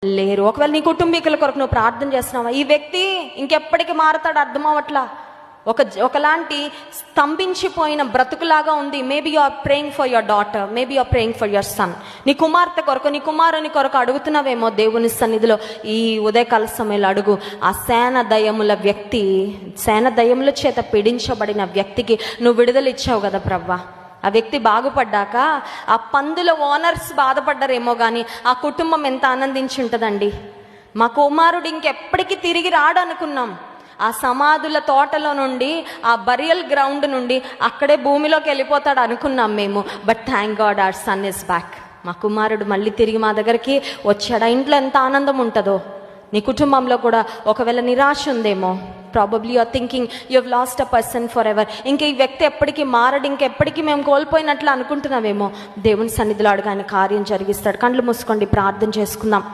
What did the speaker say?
లేరు. ఒకవేళ నీ కుటుంబీకుల కొరకు నువ్వు ప్రార్థన చేస్తున్నావా, ఈ వ్యక్తి ఇంకెప్పటికీ మారతాడు అర్థం అవట్లా, ఒకలాంటి స్తంభించిపోయిన బ్రతుకులాగా ఉంది. Maybe you are praying for your daughter, maybe you are praying for your son. నీ కుమార్తె కొరకు, నీ కుమారుని కొరకు అడుగుతున్నావేమో దేవుని సన్నిధిలో. ఈ ఉదయకాల సమయంలో అడుగు. ఆ సేన దయ్యముల చేత పీడించబడిన వ్యక్తికి నువ్వు విడుదల ఇచ్చావు కదా ప్రవ్వా. ఆ వ్యక్తి బాగుపడ్డాక ఆ పందుల ఓనర్స్ బాధపడ్డారేమో కానీ ఆ కుటుంబం ఎంత ఆనందించి ఉంటుందండి. మా కుమారుడు ఇంకెప్పటికీ తిరిగి రాడు అనుకున్నాం. ఆ సమాధుల తోటలో నుండి, ఆ బరియల్ గ్రౌండ్ నుండి అక్కడే భూమిలోకి వెళ్ళిపోతాడు అనుకున్నాం మేము. But thank God our son is back. మా కుమారుడు మళ్ళీ తిరిగి మా దగ్గరికి వచ్చాడు. ఇంట్లో ఎంత ఆనందం ఉంటుందో. నీ కుటుంబంలో కూడా ఒకవేళ నిరాశ ఉందేమో. Probably you're thinking you have lost a person forever. ఇంక ఈ వ్యక్తి ఎప్పటికీ మారడు, ఇంకెప్పటికీ మేము కోల్పోయినట్లు అనుకుంటున్నామేమో. దేవుని సన్నిధిలో అడుగు, ఆయన కార్యం జరిగిస్తాడు. కళ్ళు మూసుకోండి, ప్రార్థన చేసుకుందాం.